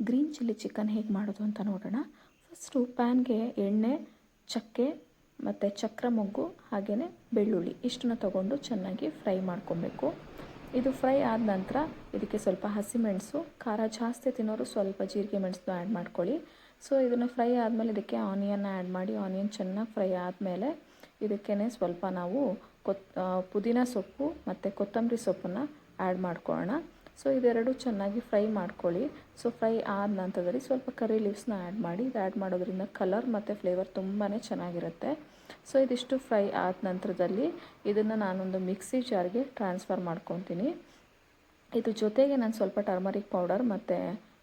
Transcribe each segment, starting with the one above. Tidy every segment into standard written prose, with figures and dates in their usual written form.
Green chilli chicken ಹೇಗೆ ಮಾಡೋದು ಅಂತ ನೋಡೋಣ. ಫಸ್ಟು ಪ್ಯಾನ್ಗೆ ಎಣ್ಣೆ, ಚಕ್ಕೆ ಮತ್ತು ಚಕ್ರ ಮೊಗ್ಗು ಹಾಗೆಯೇ ಬೆಳ್ಳುಳ್ಳಿ ಇಷ್ಟನ್ನ ತೊಗೊಂಡು ಚೆನ್ನಾಗಿ ಫ್ರೈ ಮಾಡ್ಕೊಬೇಕು. ಇದು ಫ್ರೈ ಆದ ನಂತರ ಇದಕ್ಕೆ ಸ್ವಲ್ಪ ಹಸಿಮೆಣಸು, ಖಾರ ಜಾಸ್ತಿ ತಿನ್ನೋರು ಸ್ವಲ್ಪ ಜೀರಿಗೆ ಮೆಣಸು ಆ್ಯಡ್ ಮಾಡ್ಕೊಳ್ಳಿ. ಸೊ ಇದನ್ನು ಫ್ರೈ ಆದಮೇಲೆ ಇದಕ್ಕೆ ಆನಿಯನ್ ಆ್ಯಡ್ ಮಾಡಿ, ಆನಿಯನ್ ಚೆನ್ನಾಗಿ ಫ್ರೈ ಆದಮೇಲೆ ಇದಕ್ಕೇ ಸ್ವಲ್ಪ ನಾವು ಪುದೀನ ಸೊಪ್ಪು ಮತ್ತು ಕೊತ್ತಂಬರಿ ಸೊಪ್ಪನ್ನು ಆ್ಯಡ್ ಮಾಡ್ಕೊಳ್ಳೋಣ. ಸೊ ಇದೆರಡು ಚೆನ್ನಾಗಿ ಫ್ರೈ ಮಾಡ್ಕೊಳ್ಳಿ. ಸೊ ಫ್ರೈ ಆದ ನಂತರದಲ್ಲಿ ಸ್ವಲ್ಪ ಕರಿ ಲೀವ್ಸ್ನ ಆ್ಯಡ್ ಮಾಡಿ. ಇದು ಆ್ಯಡ್ ಮಾಡೋದ್ರಿಂದ ಕಲರ್ ಮತ್ತು ಫ್ಲೇವರ್ ತುಂಬಾ ಚೆನ್ನಾಗಿರುತ್ತೆ. ಸೊ ಇದಿಷ್ಟು ಫ್ರೈ ಆದ ನಂತರದಲ್ಲಿ ಇದನ್ನು ನಾನೊಂದು ಮಿಕ್ಸಿ ಜಾರ್ಗೆ ಟ್ರಾನ್ಸ್ಫರ್ ಮಾಡ್ಕೊತೀನಿ. ಇದು ಜೊತೆಗೆ ನಾನು ಸ್ವಲ್ಪ ಟರ್ಮರಿಕ್ ಪೌಡರ್ ಮತ್ತು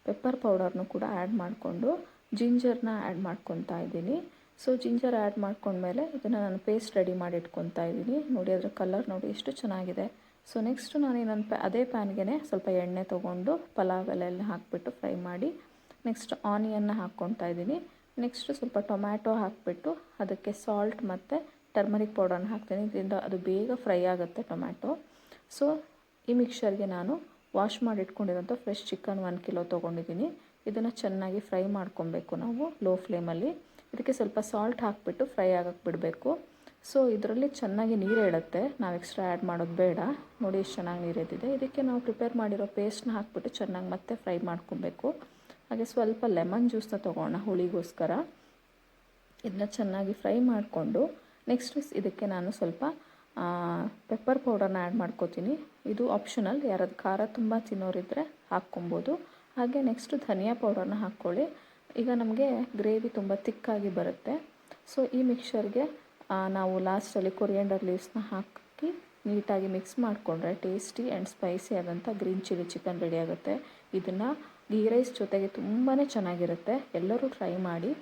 ಪೆಪ್ಪರ್ ಪೌಡರ್ನು ಕೂಡ ಆ್ಯಡ್ ಮಾಡಿಕೊಂಡು ಜಿಂಜರ್ನ ಆ್ಯಡ್ ಮಾಡ್ಕೊತಾ ಇದ್ದೀನಿ. ಸೊ ಜಿಂಜರ್ ಆ್ಯಡ್ ಮಾಡ್ಕೊಂಡ್ಮೇಲೆ ಇದನ್ನು ನಾನು ಪೇಸ್ಟ್ ರೆಡಿ ಮಾಡಿ ಇಟ್ಕೊತಾ ಇದ್ದೀನಿ. ನೋಡಿ ಅದರ ಕಲರ್ ನೋಡಿ ಎಷ್ಟು ಚೆನ್ನಾಗಿದೆ. ಸೊ ನೆಕ್ಸ್ಟು ನಾನು ಇನ್ನೊಂದು ಅದೇ ಪ್ಯಾನ್ಗೆ ಸ್ವಲ್ಪ ಎಣ್ಣೆ ತೊಗೊಂಡು ಪಲಾವ್ ಎಲೆಲ್ಲ ಹಾಕಿಬಿಟ್ಟು ಫ್ರೈ ಮಾಡಿ ನೆಕ್ಸ್ಟ್ ಆನಿಯನ್ನ ಹಾಕ್ಕೊತಾ ಇದ್ದೀನಿ. ನೆಕ್ಸ್ಟು ಸ್ವಲ್ಪ ಟೊಮ್ಯಾಟೊ ಹಾಕಿಬಿಟ್ಟು ಅದಕ್ಕೆ ಸಾಲ್ಟ್ ಮತ್ತು ಟರ್ಮರಿಕ್ ಪೌಡರ್ನ ಹಾಕ್ತೀನಿ. ಇದರಿಂದ ಅದು ಬೇಗ ಫ್ರೈ ಆಗುತ್ತೆ ಟೊಮ್ಯಾಟೊ. ಸೊ ಈ ಮಿಕ್ಸರ್ಗೆ ನಾನು ವಾಶ್ ಮಾಡಿ ಇಟ್ಕೊಂಡಿರೋಂಥ ಫ್ರೆಶ್ ಚಿಕನ್ 1 ಕಿಲೋ ತೊಗೊಂಡಿದ್ದೀನಿ. ಇದನ್ನು ಚೆನ್ನಾಗಿ ಫ್ರೈ ಮಾಡ್ಕೊಬೇಕು ನಾವು ಲೋ ಫ್ಲೇಮಲ್ಲಿ. ಇದಕ್ಕೆ ಸ್ವಲ್ಪ ಸಾಲ್ಟ್ ಹಾಕಿಬಿಟ್ಟು ಫ್ರೈ ಆಗಕ್ಕೆ ಬಿಡಬೇಕು. ಸೊ ಇದರಲ್ಲಿ ಚೆನ್ನಾಗಿ ನೀರು ಎಳುತ್ತೆ, ನಾವು ಎಕ್ಸ್ಟ್ರಾ ಆ್ಯಡ್ ಮಾಡೋದು ಬೇಡ. ನೋಡಿ ಎಷ್ಟು ಚೆನ್ನಾಗಿ ನೀರು ಎದ್ದಿದೆ. ಇದಕ್ಕೆ ನಾವು ಪ್ರಿಪೇರ್ ಮಾಡಿರೋ ಪೇಸ್ಟ್ನ ಹಾಕಿಬಿಟ್ಟು ಚೆನ್ನಾಗಿ ಮತ್ತೆ ಫ್ರೈ ಮಾಡ್ಕೊಬೇಕು. ಹಾಗೆ ಸ್ವಲ್ಪ ಲೆಮನ್ ಜ್ಯೂಸನ್ನ ತೊಗೊಳ್ಳೋಣ ಹುಳಿಗೋಸ್ಕರ. ಇದನ್ನ ಚೆನ್ನಾಗಿ ಫ್ರೈ ಮಾಡಿಕೊಂಡು ನೆಕ್ಸ್ಟ್ ಇದಕ್ಕೆ ನಾನು ಸ್ವಲ್ಪ ಪೆಪ್ಪರ್ ಪೌಡರ್ನ ಆ್ಯಡ್ ಮಾಡ್ಕೋತೀನಿ. ಇದು ಆಪ್ಷನಲ್, ಯಾರಾದ್ರು ಖಾರ ತುಂಬ ತಿನ್ನೋರಿದ್ದರೆ ಹಾಕ್ಕೊಬೋದು. ಹಾಗೆ ನೆಕ್ಸ್ಟು ಧನಿಯಾ ಪೌಡರ್ನ ಹಾಕ್ಕೊಳ್ಳಿ. ಈಗ ನಮಗೆ ಗ್ರೇವಿ ತುಂಬ ತಿಕ್ಕಾಗಿ ಬರುತ್ತೆ. ಸೊ ಈ ಮಿಕ್ಸರ್ಗೆ ನಾವು ಲಾಸ್ಟಲ್ಲಿ ಕೊರಿಯಂಡರ್ ಲೀವ್ಸ್ನ ಹಾಕಿ ನೀಟಾಗಿ ಮಿಕ್ಸ್ ಮಾಡಿಕೊಂಡ್ರೆ ಟೇಸ್ಟಿ ಆ್ಯಂಡ್ ಸ್ಪೈಸಿ ಆದಂಥ ಗ್ರೀನ್ ಚಿಲ್ಲಿ ಚಿಕನ್ ರೆಡಿ ಆಗುತ್ತೆ. ಇದನ್ನು ಗೀ ರೈಸ್ ಜೊತೆಗೆ ತುಂಬಾ ಚೆನ್ನಾಗಿರುತ್ತೆ. ಎಲ್ಲರೂ ಟ್ರೈ ಮಾಡಿ.